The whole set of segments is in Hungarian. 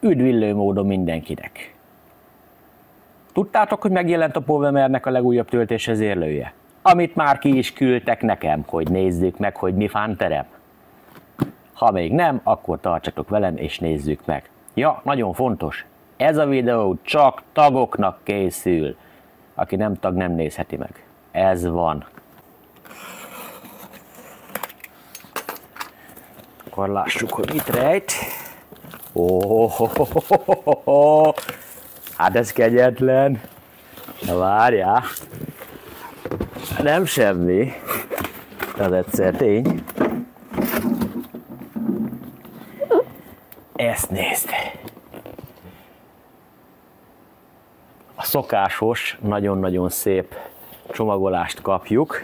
Üdvillő módon mindenkinek! Tudtátok, hogy megjelent a Powemernek a legújabb töltésvezérlője? Amit már ki is küldtek nekem, hogy nézzük meg, hogy mi fánterem. Ha még nem, akkor tartsatok velem és nézzük meg. Ja, nagyon fontos, ez a videó csak tagoknak készül. Aki nem tag, nem nézheti meg. Ez van. Akkor lássuk, hogy mit rejt. Hát ez kegyetlen. Na várjál. Nem semmi. Az egyszer tény. Ezt nézd. A szokásos, nagyon-nagyon szép csomagolást kapjuk.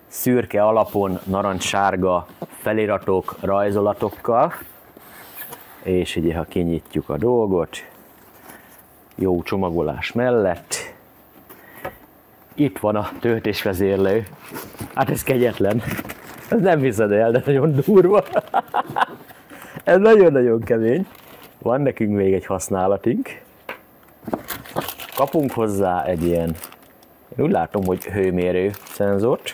Szürke alapon narancssárga feliratok, rajzolatokkal. És ugye, ha kinyitjuk a dolgot, jó csomagolás mellett, itt van a töltésvezérlő. Hát ez kegyetlen. Ez nem hiszed el, de nagyon durva. Ez nagyon-nagyon kemény. Van nekünk még egy használatunk. Kapunk hozzá egy ilyen, én úgy látom, hogy hőmérő szenzort.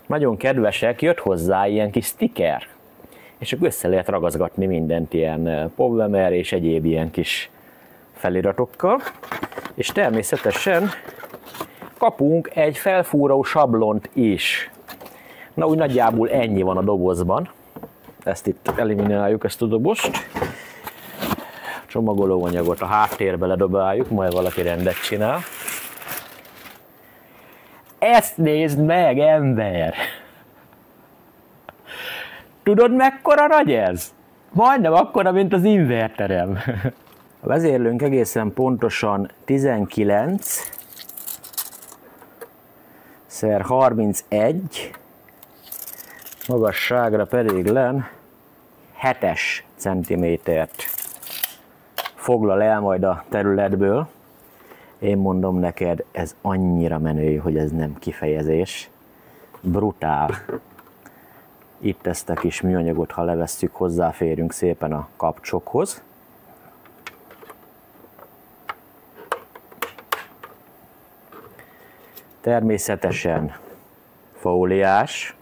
Nagyon kedvesek, jött hozzá ilyen kis sticker. És akkor össze lehet ragaszgatni mindent ilyen Powemer és egyéb ilyen kis feliratokkal. És természetesen kapunk egy felfúró sablont is. Na úgy nagyjából ennyi van a dobozban. Ezt itt elimináljuk, ezt a dobozt. Csomagolóanyagot a háttérbe ledobáljuk, majd valaki rendet csinál. Ezt nézd meg, ember! Tudod, mekkora nagy ez? Majdnem akkora, mint az inverterem. A vezérlőnk egészen pontosan 19 x 31, magasságra pedig len 7-es centimétert foglal el majd a területből. Én mondom neked, ez annyira menő, hogy ez nem kifejezés. Brutál. Itt ezt a kis műanyagot, ha levesszük, hozzáférünk szépen a kapcsokhoz. Természetesen fóliás,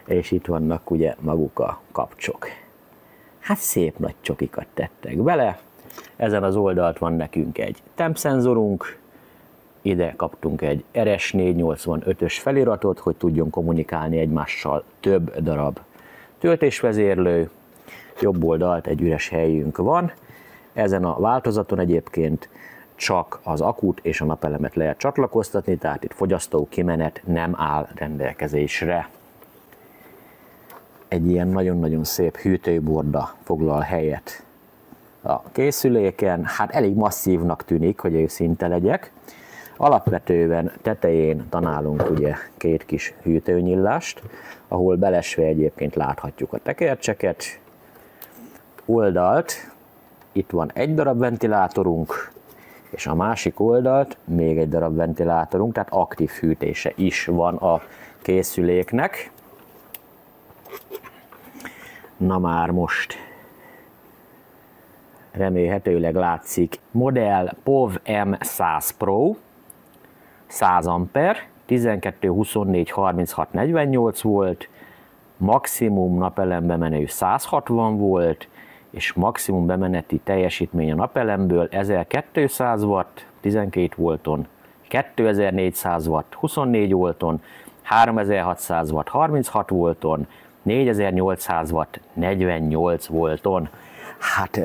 és itt vannak ugye maguk a kapcsok. Hát szép nagy csokikat tettek bele. Ezen az oldalt van nekünk egy tempszenzorunk, ide kaptunk egy RS485-ös feliratot, hogy tudjon kommunikálni egymással több darab töltésvezérlő. Jobb oldalt egy üres helyünk van. Ezen a változaton egyébként csak az akut és a napelemet lehet csatlakoztatni, tehát itt fogyasztó kimenet nem áll rendelkezésre. Egy ilyen nagyon-nagyon szép hűtőborda foglal helyet a készüléken. Hát elég masszívnak tűnik, hogy őszinte legyek. Alapvetően tetején találunk ugye két kis hűtőnyillást, ahol belesve egyébként láthatjuk a tekercseket. Oldalt, itt van egy darab ventilátorunk, és a másik oldalt még egy darab ventilátorunk, tehát aktív hűtése is van a készüléknek. Na már most remélhetőleg látszik. Modell POW M100 Pro, 100 A, 12, 24, 36, 48 volt, maximum napelembe menő 160 volt, és maximum bemeneti teljesítmény a napelemből 1200 watt, 12 volton, 2400 watt, 24 volton, 3600 watt, 36 volton, 4800 watt, 48 volton. Hát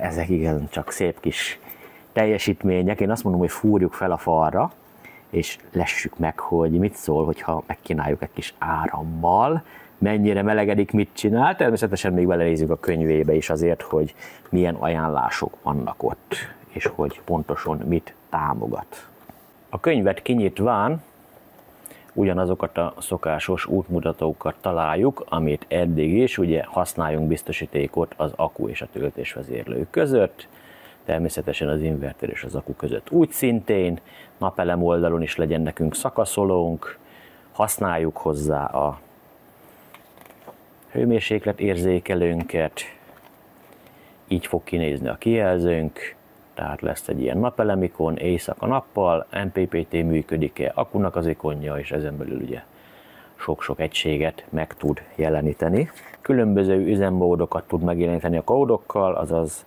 ezek igen csak szép kis teljesítmények. Én azt mondom, hogy fúrjuk fel a falra, és lessük meg, hogy mit szól, hogyha megkínáljuk egy kis árammal, mennyire melegedik, mit csinál. Természetesen még belenézzük a könyvébe is azért, hogy milyen ajánlások vannak ott, és hogy pontosan mit támogat. A könyvet kinyitván ugyanazokat a szokásos útmutatókat találjuk, amit eddig is, ugye használjunk biztosítékot az akku és a töltésvezérlő között, természetesen az inverter és az akku között úgy szintén, napelem oldalon is legyen nekünk szakaszolónk, használjuk hozzá a hőmérséklet érzékelőnket, így fog kinézni a kijelzőnk, tehát lesz egy ilyen napelemikon, éjszaka nappal, MPPT működik-e, akunak az ikonja, és ezen belül ugye sok-sok egységet meg tud jeleníteni. Különböző üzemmódokat tud megjeleníteni a kódokkal, azaz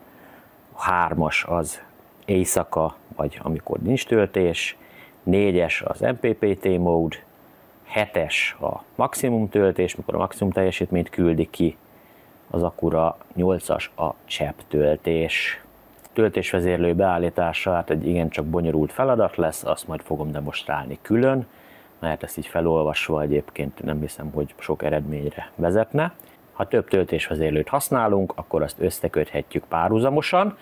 a 3-as az éjszaka, vagy amikor nincs töltés, 4-es az MPPT mód, 7-es a maximum töltés, mikor a maximum teljesítményt küldi ki az akkura, 8-as a csepp töltés. Töltésvezérlő beállítása hát egy igencsak bonyolult feladat lesz, azt majd fogom demonstrálni külön, mert ezt így felolvasva egyébként nem hiszem, hogy sok eredményre vezetne. Ha több töltésvezérlőt használunk, akkor azt összeköthetjük párhuzamosan,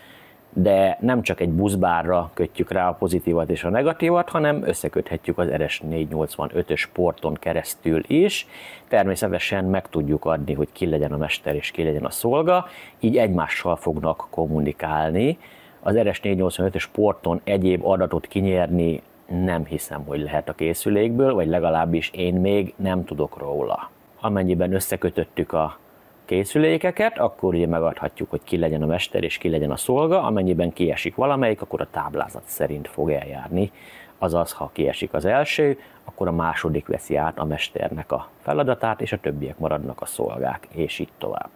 de nem csak egy buszbárra kötjük rá a pozitívat és a negatívat, hanem összeköthetjük az RS485-ös porton keresztül is. Természetesen meg tudjuk adni, hogy ki legyen a mester és ki legyen a szolga, így egymással fognak kommunikálni. Az RS485-ös porton egyéb adatot kinyerni nem hiszem, hogy lehet a készülékből, vagy legalábbis én még nem tudok róla. Amennyiben összekötöttük a készülékeket, akkor ugye megadhatjuk, hogy ki legyen a mester és ki legyen a szolga, amennyiben kiesik valamelyik, akkor a táblázat szerint fog eljárni. Azaz, ha kiesik az első, akkor a második veszi át a mesternek a feladatát, és a többiek maradnak a szolgák, és így tovább.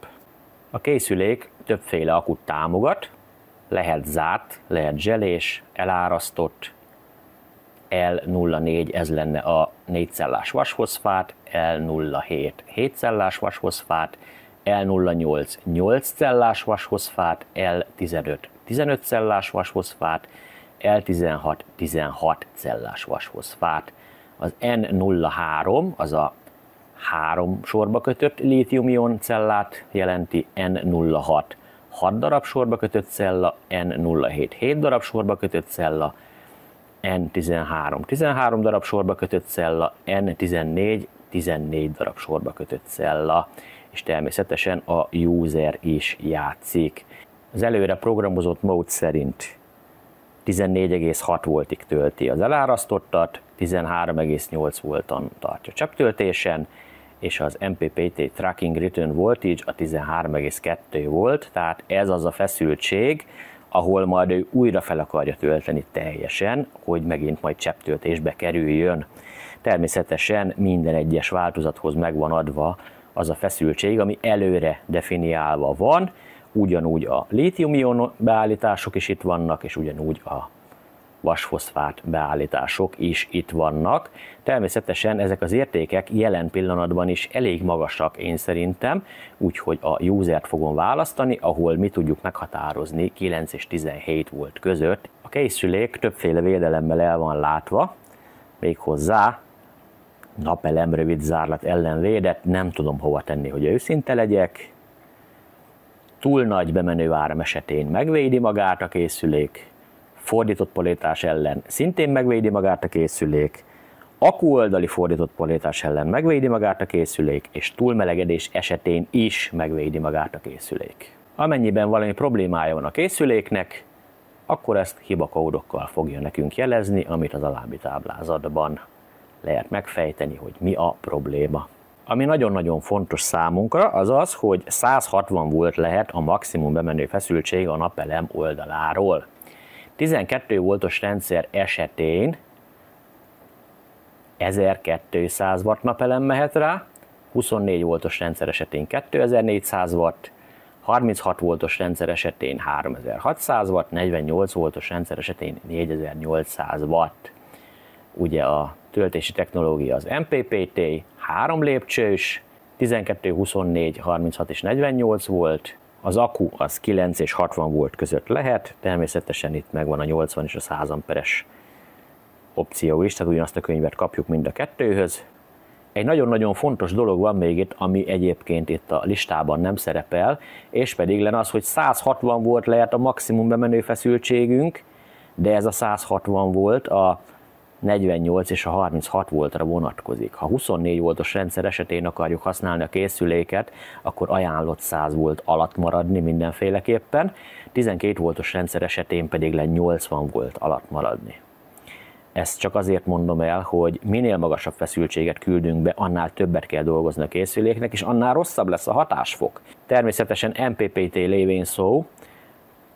A készülék többféle akut támogat, lehet zárt, lehet zselés, elárasztott, L04 ez lenne a 4 cellás vasfoszfát, L07 7 cellás vasfoszfát, L08 8 cellás vasfoszfát, L15 15 cellás vasfoszfát, L16 16 cellás vasfoszfát. Az N03 az a 3 sorba kötött lítium-ion cellát jelenti, N06 6 darab sorba kötött cella, N07 7 darab sorba kötött cella, N13 13 darab sorba kötött cella, N14 14 darab sorba kötött cella, és természetesen a user is játszik. Az előre programozott mód szerint 14,6 voltig tölti az elárasztottat, 13,8 volton tartja csepptöltésen, és az MPPT Tracking Return Voltage a 13,2 volt, tehát ez az a feszültség, ahol majd ő újra fel akarja tölteni teljesen, hogy megint majd csepptöltésbe kerüljön. Természetesen minden egyes változathoz megvan adva az a feszültség, ami előre definiálva van, ugyanúgy a lítium-ion beállítások is itt vannak, és ugyanúgy a vasfoszfát beállítások is itt vannak. Természetesen ezek az értékek jelen pillanatban is elég magasak én szerintem, úgyhogy a usert fogom választani, ahol mi tudjuk meghatározni 9 és 17 volt között. A készülék többféle védelemmel el van látva, méghozzá napelem rövid zárlat ellen védett, nem tudom hova tenni, hogy őszinte legyek. Túl nagy bemenő áram esetén megvédi magát a készülék, fordított polítás ellen szintén megvédi magát a készülék, akuoldali fordított polítás ellen megvédi magát a készülék, és túlmelegedés esetén is megvédi magát a készülék. Amennyiben valami problémája van a készüléknek, akkor ezt hibakódokkal fogja nekünk jelezni, amit az alábbi táblázatban lehet megfejteni, hogy mi a probléma. Ami nagyon-nagyon fontos számunkra, az az, hogy 160 volt lehet a maximum bemenő feszültség a napelem oldaláról. 12 voltos rendszer esetén 1200 watt napelem mehet rá, 24 voltos rendszer esetén 2400 watt, 36 voltos rendszer esetén 3600 watt, 48 voltos rendszer esetén 4800 watt. Ugye a töltési technológia az MPPT, 3 lépcsős, 12, 24, 36 és 48 volt, az akku az 9 és 60 volt között lehet, természetesen itt megvan a 80 és a 100 amperes opció is, tehát ugyanazt a könyvet kapjuk mind a kettőhöz. Egy nagyon-nagyon fontos dolog van még itt, ami egyébként itt a listában nem szerepel, és pedig lenne az, hogy 160 volt lehet a maximum bemenő feszültségünk, de ez a 160 volt a 48 és a 36 voltra vonatkozik. Ha 24 voltos rendszer esetén akarjuk használni a készüléket, akkor ajánlott 100 volt alatt maradni mindenféleképpen, 12 voltos rendszer esetén pedig le 80 volt alatt maradni. Ezt csak azért mondom el, hogy minél magasabb feszültséget küldünk be, annál többet kell dolgozni a készüléknek, és annál rosszabb lesz a hatásfok. Természetesen MPPT lévén szó,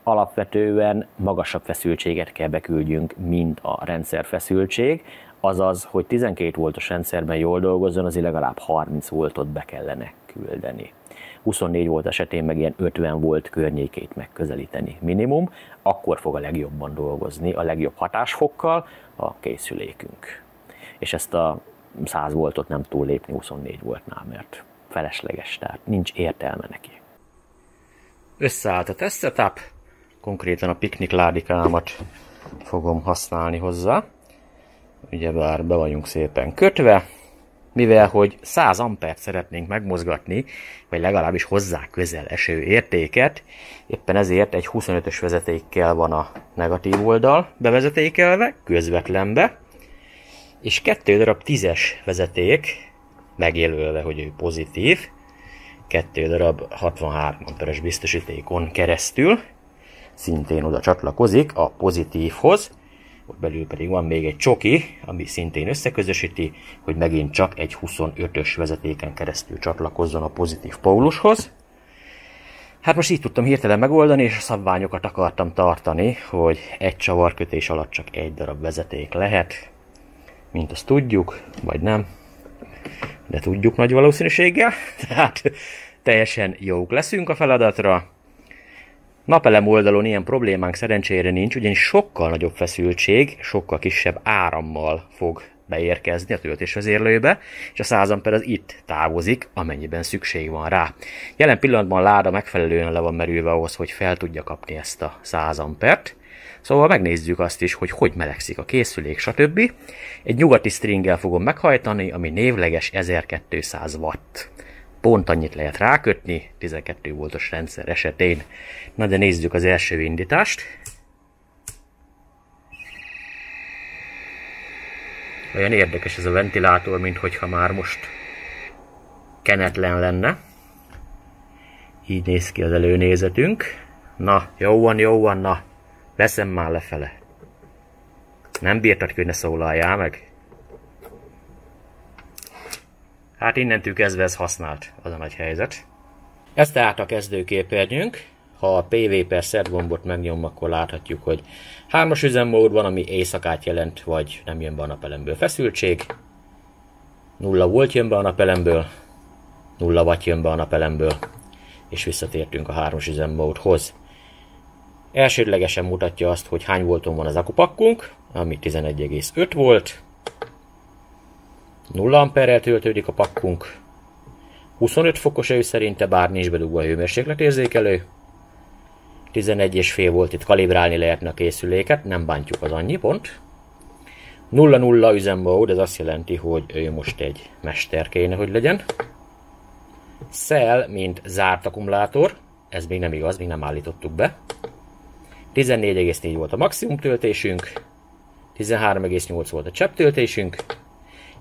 alapvetően magasabb feszültséget kell beküldjünk, mint a rendszerfeszültség, azaz, hogy 12 voltos rendszerben jól dolgozzon, az legalább 30 voltot be kellene küldeni. 24 volt esetén meg ilyen 50 volt környékét megközelíteni minimum, akkor fog a legjobban dolgozni, a legjobb hatásfokkal a készülékünk. És ezt a 100 voltot nem túl lépni 24 voltnál, mert felesleges, tehát nincs értelme neki. Összeállt a test setup, konkrétan a piknik ládikámat fogom használni hozzá. Ugyebár be vagyunk szépen kötve, mivel hogy 100 ampert szeretnénk megmozgatni, vagy legalábbis hozzá közel eső értéket, éppen ezért egy 25-ös vezetékkel van a negatív oldal bevezetékelve, közvetlenbe, és 2 darab 10-es vezeték, megjelölve, hogy ő pozitív, 2 darab 63 amperes biztosítékon keresztül, szintén oda csatlakozik a pozitívhoz, ott belül pedig van még egy csoki, ami szintén összeközösíti, hogy megint csak egy 25-ös vezetéken keresztül csatlakozzon a pozitív pólushoz. Hát most így tudtam hirtelen megoldani, és a szabványokat akartam tartani, hogy egy csavarkötés alatt csak egy darab vezeték lehet, mint azt tudjuk, vagy nem, de tudjuk nagy valószínűséggel, tehát teljesen jók leszünk a feladatra. Napelem oldalon ilyen problémánk szerencsére nincs, ugyanis sokkal nagyobb feszültség, sokkal kisebb árammal fog beérkezni a töltésvezérlőbe, és a 100 amper az itt távozik, amennyiben szükség van rá. Jelen pillanatban a láda megfelelően le van merülve ahhoz, hogy fel tudja kapni ezt a 100 ampert. Szóval megnézzük azt is, hogy hogy melegszik a készülék, stb. Egy nyugati stringgel fogom meghajtani, ami névleges 1200 watt. Pont annyit lehet rákötni, 12 voltos rendszer esetén. Na de nézzük az első indítást. Olyan érdekes ez a ventilátor, minthogyha már most kenetlen lenne. Így néz ki az előnézetünk. Na, jó van, na. Veszem már lefele. Nem bírtad, hogy ne szólaljál meg? Hát innentől kezdve ez használt, az a nagy helyzet. Ez tehát a kezdőképernyőnk. Ha a PV per set gombot megnyom, akkor láthatjuk, hogy 3-as üzemmód van, ami éjszakát jelent, vagy nem jön be a napelemből feszültség. 0 volt jön be a napelemből, 0 watt jön be a napelemből, és visszatértünk a 3-as üzemmódhoz. Elsődlegesen mutatja azt, hogy hány volton van az akupakkunk, ami 11,5 volt. 0 amperrel töltődik a pakkunk. 25 fokos hő szerinte, bár nincs bedugva a hőmérsékletérzékelő. 11,5 volt, itt kalibrálni lehetne a készüléket, nem bántjuk, az annyi pont. 0-0 üzemmód, ez azt jelenti, hogy ő most egy mester kéne, hogy legyen. Cell, mint zárt akkumulátor, ez még nem igaz, még nem állítottuk be. 14,4 volt a maximum töltésünk, 13,8 volt a csepp töltésünk,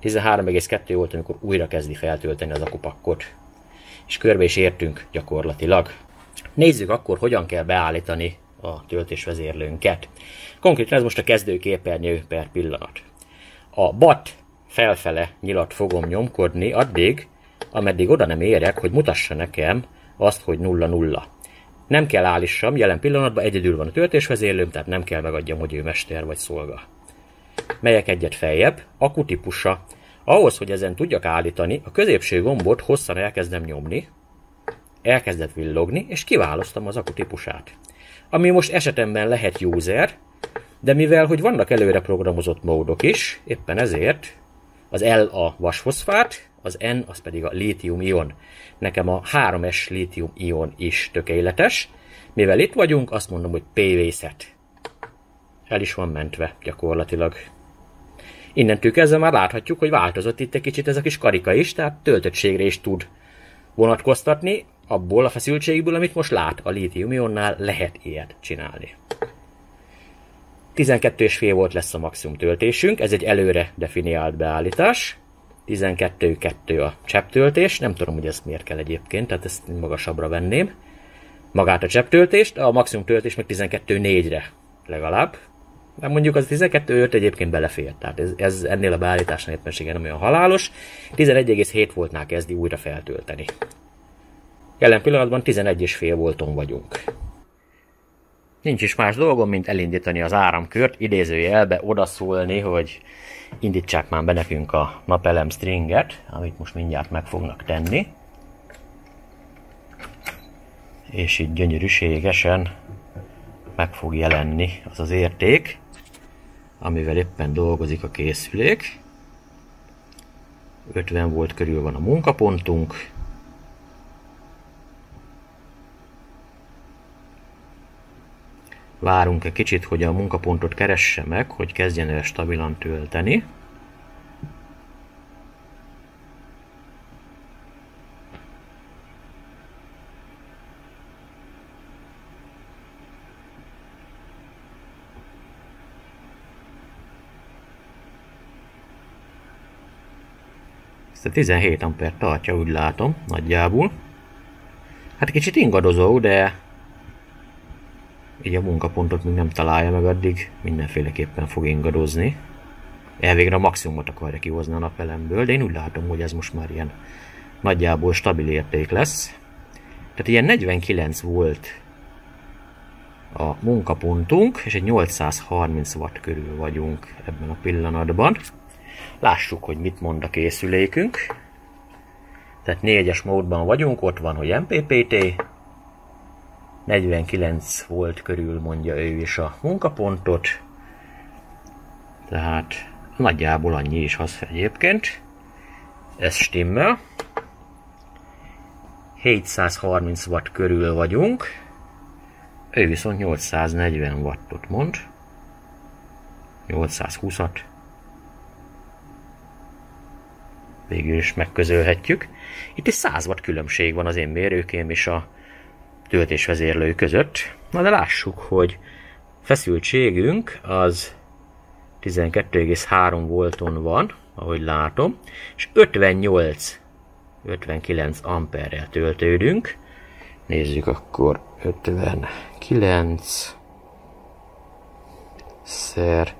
13,2 volt, amikor újra kezdi feltölteni az akupakkot. És körbe is értünk gyakorlatilag. Nézzük akkor, hogyan kell beállítani a töltésvezérlőnket. Konkrétan ez most a kezdőképernyő per pillanat. A BAT felfele nyilat fogom nyomkodni addig, ameddig oda nem érek, hogy mutassa nekem azt, hogy 0-0. Nem kell állítsam, jelen pillanatban egyedül van a töltésvezérlőm, tehát nem kell megadjam, hogy ő mester vagy szolga. Melyek egyet feljebb, akku típusa. Ahhoz, hogy ezen tudjak állítani, a középső gombot hosszan elkezdem nyomni, elkezdett villogni, és kiválasztom az akku típusát. Ami most esetemben lehet user, de mivel, hogy vannak előre programozott módok is, éppen ezért az L a vasfoszfát, az N az pedig a lítium-ion. Nekem a 3S lítium-ion is tökéletes. Mivel itt vagyunk, azt mondom, hogy PV-set. El is van mentve gyakorlatilag. Innentől kezdve már láthatjuk, hogy változott itt egy kicsit ez a kis karika is, tehát töltöttségre is tud vonatkoztatni. Abból a feszültségből, amit most lát, a lítium-ionnál lehet ilyet csinálni. 12,5 volt lesz a maximum töltésünk, ez egy előre definiált beállítás. 12,2 a csepptöltés, nem tudom, hogy ezt miért kell egyébként, tehát ezt magasabbra venném. Magát a csepptöltést, a maximum töltés meg 12,4-re legalább. De mondjuk az 12,5 egyébként belefér, tehát ez ennél a beállításnál éppenséggel nem olyan halálos. 11,7 voltnál kezdi újra feltölteni. Jelen pillanatban 11,5 volton vagyunk. Nincs is más dolgom, mint elindítani az áramkört, idézőjelbe odaszólni, hogy indítsák már be nekünk a napelem stringet, amit most mindjárt meg fognak tenni. És így gyönyörűségesen meg fog jelenni az az érték, amivel éppen dolgozik a készülék. 50 volt körül van a munkapontunk. Várunk egy kicsit, hogy a munkapontot keresse meg, hogy kezdjen el stabilan tölteni. Ezt a 17 ampert tartja, úgy látom, nagyjából. Hát kicsit ingadozó, de így a munkapontot még nem találja meg addig, mindenféleképpen fog ingadozni. Elvégre a maximumot akarja kihozni a napelemből, de én úgy látom, hogy ez most már ilyen nagyjából stabil érték lesz. Tehát ilyen 49 volt a munkapontunk, és egy 830 watt körül vagyunk ebben a pillanatban. Lássuk, hogy mit mond a készülékünk. Tehát 4-es módban vagyunk, ott van, hogy MPPT. 49 volt körül mondja ő is a munkapontot. Tehát nagyjából annyi is az egyébként. Ez stimmel. 730 watt körül vagyunk. Ő viszont 840 wattot mond. 820-at. Végül is megközölhetjük. Itt egy 100 watt különbség van az én mérőkém és a töltésvezérlő között. Na de lássuk, hogy feszültségünk az 12,3 volton van, ahogy látom, és 59 amperrel töltődünk. Nézzük akkor 59 szer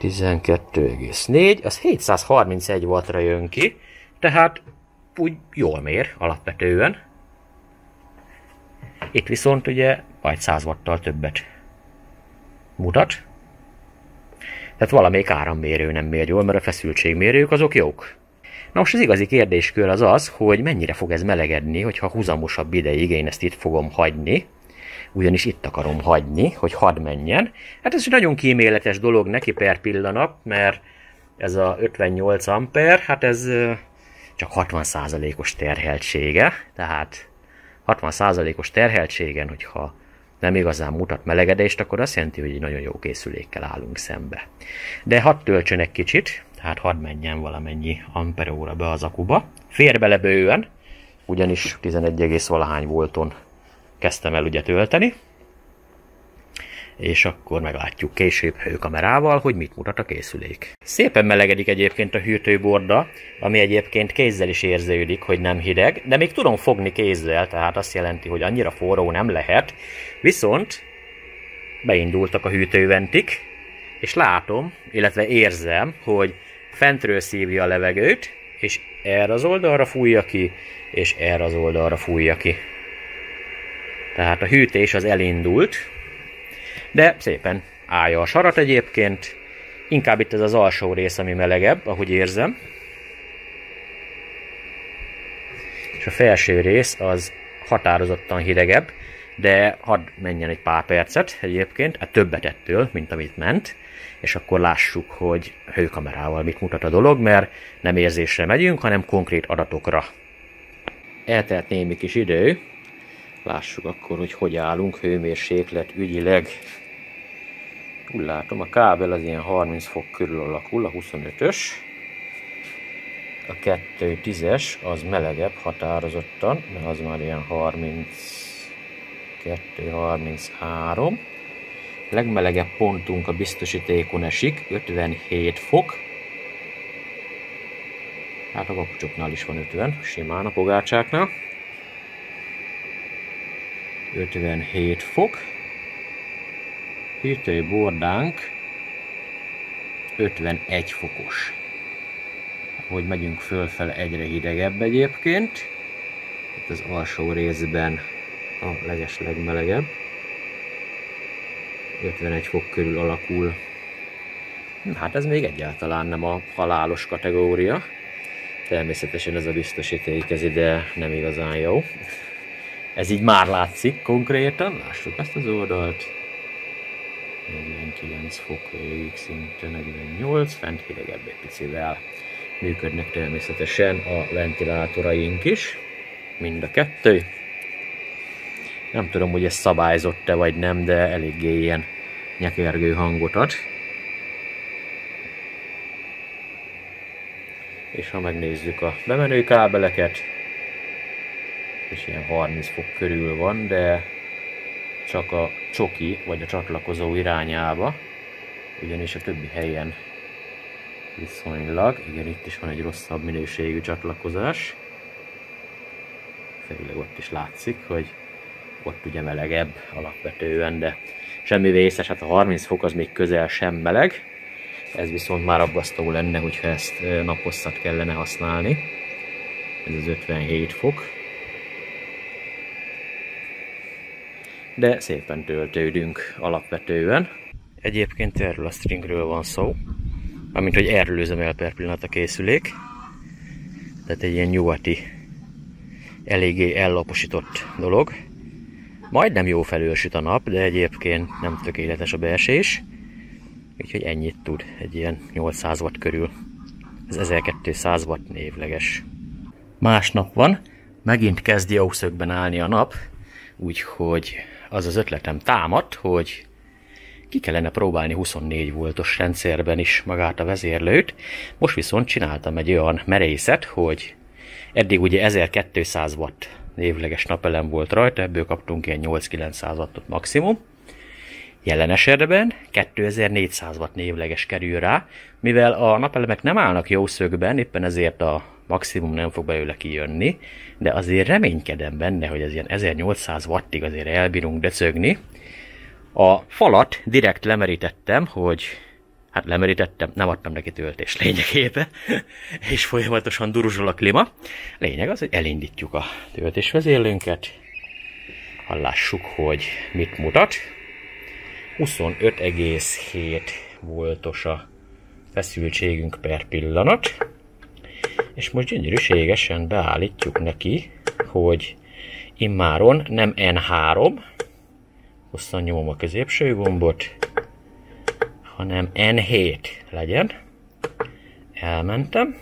12,4, az 731 wattra jön ki, tehát úgy jól mér alapvetően. Itt viszont ugye majd 100 watttal többet mutat. Tehát valamelyik árammérő nem mér jól, mert a feszültségmérők azok jók. Na most az igazi kérdéskör az az, hogy mennyire fog ez melegedni, hogyha húzamosabb ideig én ezt itt fogom hagyni. Ugyanis itt akarom hagyni, hogy hadd menjen. Hát ez egy nagyon kíméletes dolog neki per pillanat, mert ez a 58 amper, hát ez csak 60%-os terheltsége. Tehát 60%-os terheltségen, hogyha nem igazán mutat melegedést, akkor azt jelenti, hogy egy nagyon jó készülékkel állunk szembe. De hadd töltsön egy kicsit, tehát hadd menjen valamennyi amperóra be az akuba. Fér bele bőven, ugyanis 11,valahány volton kezdtem el ugye tölteni, és akkor meglátjuk később hőkamerával, hogy mit mutat a készülék. Szépen melegedik egyébként a hűtőborda, ami egyébként kézzel is érződik, hogy nem hideg, de még tudom fogni kézzel, tehát azt jelenti, hogy annyira forró nem lehet, viszont beindultak a hűtőventik, és látom, illetve érzem, hogy fentről szívja a levegőt, és erre az oldalra fújja ki, és erre az oldalra fújja ki. Tehát a hűtés az elindult, de szépen állja a sarat egyébként. Inkább itt ez az alsó rész, ami melegebb, ahogy érzem. És a felső rész az határozottan hidegebb, de hadd menjen egy pár percet egyébként, hát többet ettől, mint amit ment. És akkor lássuk, hogy hőkamerával mit mutat a dolog, mert nem érzésre megyünk, hanem konkrét adatokra. Eltelt némi kis idő. Lássuk akkor, hogy hogy állunk hőmérséklet ügyileg. Úgy látom, a kábel az ilyen 30 fok körül alakul, a 25-ös. A 210-es az melegebb határozottan, mert az már ilyen 32-33. Legmelegebb pontunk a biztosítékon esik, 57 fok. Hát a papucsoknál is van 50, simán a pogácsáknál. 57 fok. Hűtőbordánk 51 fokos. Ahogy megyünk fölfele, egyre hidegebb egyébként. Itt az alsó részben a legeslegmelegebb. 51 fok körül alakul. Hát ez még egyáltalán nem a halálos kategória. Természetesen ez a biztosíték, ez ide nem igazán jó. Ez így már látszik konkrétan. Lássuk ezt az oldalt. 49 fok szinte 48, fent hidegebb egy picivel. Működnek természetesen a ventilátoraink is. Mind a kettő. Nem tudom, hogy ez szabályzott-e vagy nem, de eléggé ilyen nyekergő hangot ad. És ha megnézzük a bemenő kábeleket, és ilyen 30 fok körül van, de csak a csoki vagy a csatlakozó irányába, ugyanis a többi helyen viszonylag, igen, itt is van egy rosszabb minőségű csatlakozás. Főleg ott is látszik, hogy ott ugye melegebb alapvetően, de semmi vészes, hát a 30 fok az még közel sem meleg. Ez viszont már aggasztó lenne, hogyha ezt naposszat kellene használni. Ez az 57 fok. De szépen töltődünk alapvetően. Egyébként erről a stringről van szó. Amint hogy erről üzem el per pillanat a készülék. Tehát egy ilyen nyugati, eléggé ellaposított dolog. Majdnem jó felől süt a nap, de egyébként nem tökéletes a beesés. Úgyhogy ennyit tud, egy ilyen 800 watt körül. Ez 1200 watt névleges. Másnap van, megint kezd jószögben állni a nap, úgyhogy az az ötletem támadt, hogy ki kellene próbálni 24 voltos rendszerben is magát a vezérlőt. Most viszont csináltam egy olyan merészet, hogy eddig ugye 1200 watt névleges napelem volt rajta, ebből kaptunk ilyen 8-900 wattot maximum. Jelen esetben 2400 watt névleges kerül rá, mivel a napelemek nem állnak jó szögben, éppen ezért a maximum nem fog belőle kijönni, de azért reménykedem benne, hogy ez ilyen 1800 wattig azért elbírunk decögni. A falat direkt lemerítettem, hát lemerítettem, nem adtam neki töltés lényegébe, és folyamatosan duruzsol a klíma. Lényeg az, hogy elindítjuk a töltésvezérlőnket, hallássuk, hogy mit mutat. 25,7 voltos a feszültségünk per pillanat, és most gyönyörűségesen beállítjuk neki, hogy immáron nem N3, hosszan nyomom a középső gombot, hanem N7 legyen. Elmentem,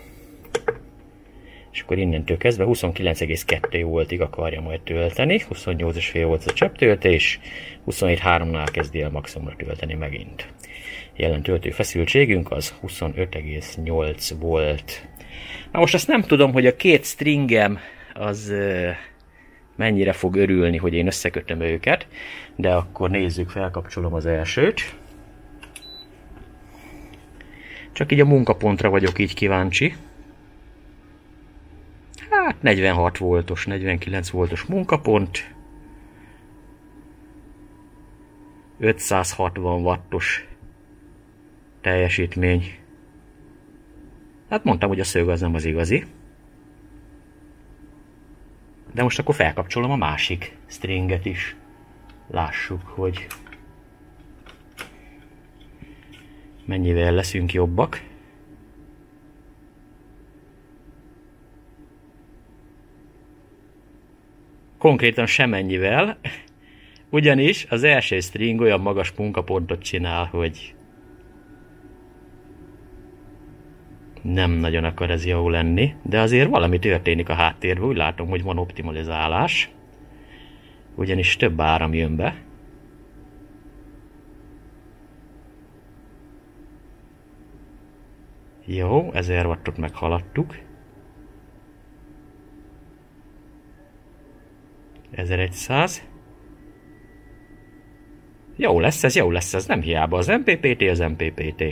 és akkor innentől kezdve 29,2 voltig akarja majd tölteni, 28,5 volt a csepptöltés, 27,3-nál kezdi el maximumra tölteni megint. Jelen töltő feszültségünk az 25,8 volt. Na most azt nem tudom, hogy a két stringem az mennyire fog örülni, hogy én összekötöm őket, de akkor nézzük, felkapcsolom az elsőt. Csak így a munkapontra vagyok így kíváncsi. Hát 46 voltos, 49 voltos munkapont. 560 wattos teljesítmény. Hát mondtam, hogy a szög az nem az igazi. De most akkor felkapcsolom a másik stringet is. Lássuk, hogy mennyivel leszünk jobbak. Konkrétan semennyivel, ugyanis az első string olyan magas munkapontot csinál, hogy nem nagyon akar ez jó lenni, de azért valami történik a háttérben, úgy látom, hogy van optimalizálás, ugyanis több áram jön be. Jó, 1000 wattot meghaladtuk. 1100. Jó lesz, ez nem hiába az MPPT, az MPPT.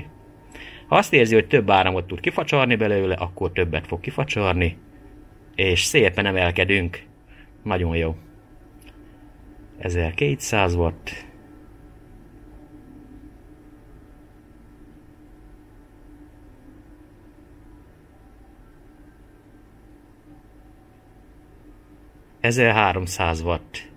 Ha azt érzi, hogy több áramot tud kifacsarni belőle, akkor többet fog kifacsarni, és szépen emelkedünk. Nagyon jó. 1200 watt. 1300 watt.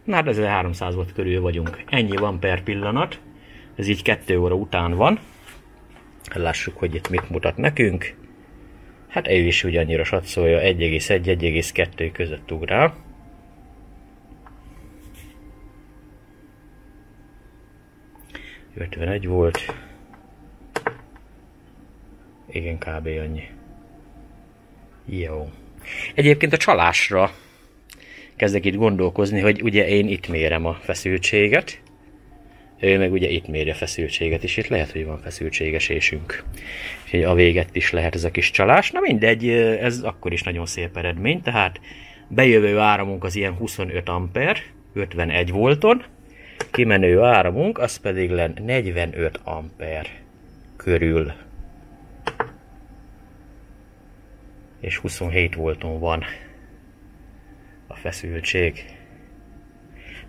Na, hát 1300 watt körül vagyunk. Ennyi van per pillanat. Ez így 2 óra után van. Lássuk, hogy itt mit mutat nekünk. Hát ő is ugyannyira satszolja, 1,1-1,2 között ugrál. ...51 volt. Igen, kb. Annyi. Jó. Egyébként a csalásra kezdek itt gondolkozni, hogy ugye én itt mérem a feszültséget. Ő meg ugye itt méri a feszültséget, és itt lehet, hogy van feszültségesésünk. Úgyhogy a véget is lehet ez a kis csalás. Na mindegy, ez akkor is nagyon szép eredmény. Tehát bejövő áramunk az ilyen 25 amper, 51 volton. Kimenő áramunk, az pedig len 45 amper körül. És 27 volton van a feszültség.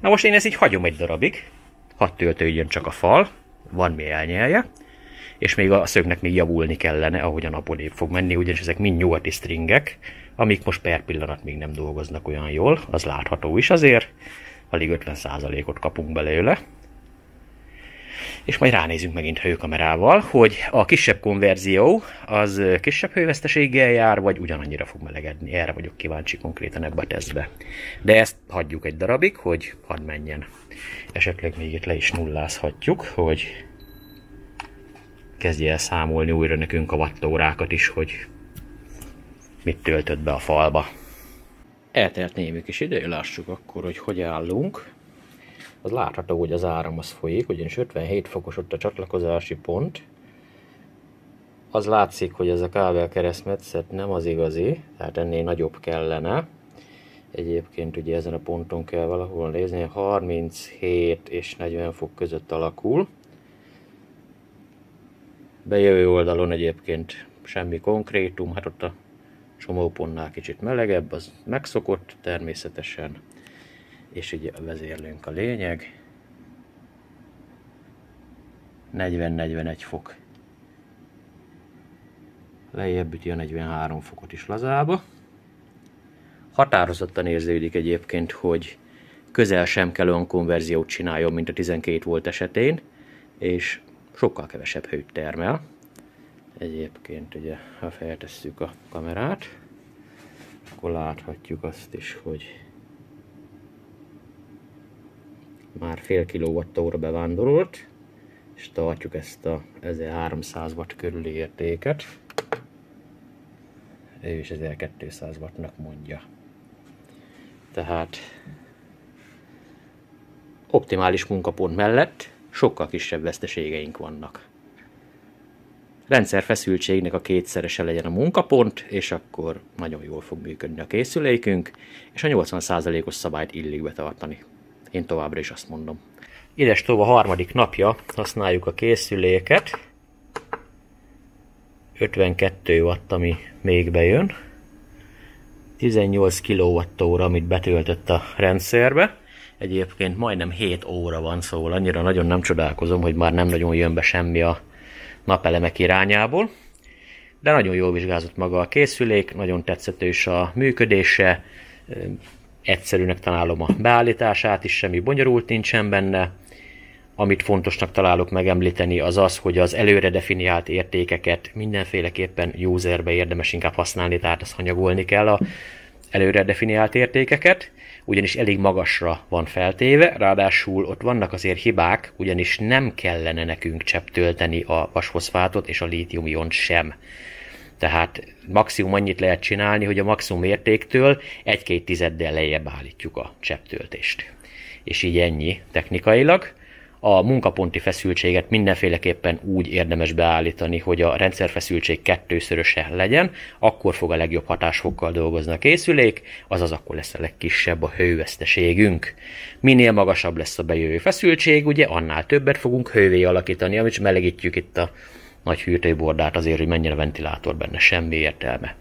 Na most én ezt így hagyom egy darabig. Hadd töltődjön csak a fal, van mi elnyelje, és még a szögnek még javulni kellene, ahogy a napodébb fog menni, ugyanis ezek mind nyugati stringek, amik most per pillanat még nem dolgoznak olyan jól, az látható is azért, alig 50%-ot kapunk belőle. És majd ránézünk megint hőkamerával, hogy a kisebb konverzió az kisebb hőveszteséggel jár, vagy ugyanannyira fog melegedni. Erre vagyok kíváncsi konkrétan ebbe a tesztbe. De ezt hagyjuk egy darabig, hogy hadd menjen. Esetleg még itt le is nullázhatjuk, hogy kezdje el számolni újra nekünk a wattórákat is, hogy mit töltött be a falba. Eltelt némi kis idő, lássuk akkor, hogy állunk. Az látható, hogy az áram az folyik, ugyanis 57 fokos ott a csatlakozási pont. Az látszik, hogy ez a kábel keresztmetszet nem az igazi, tehát ennél nagyobb kellene. Egyébként ugye ezen a ponton kell valahol nézni, 37 és 40 fok között alakul. Bejövő oldalon egyébként semmi konkrétum, hát ott a csomópontnál kicsit melegebb, az megszokott természetesen. És ugye a vezérlőnk a lényeg. 40-41 fok. Lejjebb üti a 43 fokot is lazába. Határozottan érződik egyébként, hogy közel sem kell olyan konverziót csináljon, mint a 12 volt esetén, és sokkal kevesebb hőt termel. Egyébként ugye, ha feltesszük a kamerát, akkor láthatjuk azt is, hogy már fél kilowattóra bevándorolt, és tartjuk ezt a 1300 watt körüli értéket. Ő is 1200 wattnak mondja. Tehát optimális munkapont mellett sokkal kisebb veszteségeink vannak. Rendszerfeszültségnek a kétszerese legyen a munkapont, és akkor nagyon jól fog működni a készülékünk, és a 80%-os szabályt illik betartani. Én továbbra is azt mondom. Idestova a harmadik napja használjuk a készüléket. 52 watt, ami még bejön. 18 kWh, amit betöltött a rendszerbe. Egyébként majdnem 7 óra van, szóval annyira nagyon nem csodálkozom, hogy már nem nagyon jön be semmi a napelemek irányából. De nagyon jól vizsgázott maga a készülék, nagyon tetszetős a működése. Egyszerűnek találom a beállítását is, semmi bonyolult nincsen benne. Amit fontosnak találok megemlíteni, az az, hogy az előre definiált értékeket mindenféleképpen userbe érdemes inkább használni, tehát azt hanyagolni kell a előre definiált értékeket, ugyanis elég magasra van feltéve, ráadásul ott vannak azért hibák, ugyanis nem kellene nekünk csepptölteni a vasfoszfátot és a lítium-iont sem. Tehát maximum annyit lehet csinálni, hogy a maximum értéktől 1-2 tizeddel lejjebb állítjuk a csepptöltést. És így ennyi technikailag. A munkaponti feszültséget mindenféleképpen úgy érdemes beállítani, hogy a rendszerfeszültség 2-szöröse legyen, akkor fog a legjobb hatásfokkal dolgozni a készülék, azaz akkor lesz a legkisebb a hőveszteségünk. Minél magasabb lesz a bejövő feszültség, ugye annál többet fogunk hővé alakítani, amit melegítjük itt a nagy hűtőbordát azért, hogy menjen a ventilátor benne, semmi értelme.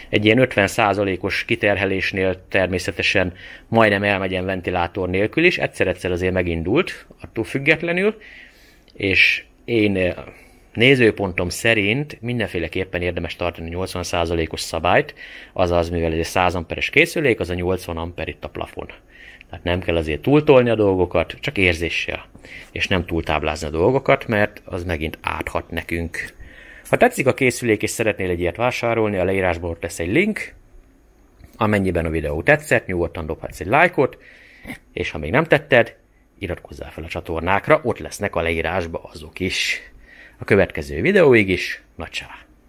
Egy ilyen 50%-os kiterhelésnél természetesen majdnem elmegyen ventilátor nélkül is, egyszer-egyszer azért megindult, attól függetlenül, és én nézőpontom szerint mindenféleképpen érdemes tartani a 80%-os szabályt, azaz mivel ez egy 100 amperes készülék, az a 80 amper itt a plafon. Tehát nem kell azért túltolni a dolgokat, csak érzéssel, és nem túltáblázni a dolgokat, mert az megint árthat nekünk. Ha tetszik a készülék és szeretnél egy ilyet vásárolni, a leírásban ott lesz egy link. Amennyiben a videó tetszett, nyugodtan dobhatsz egy lájkot, és ha még nem tetted, iratkozzál fel a csatornákra, ott lesznek a leírásban azok is. A következő videóig is, nagy csá!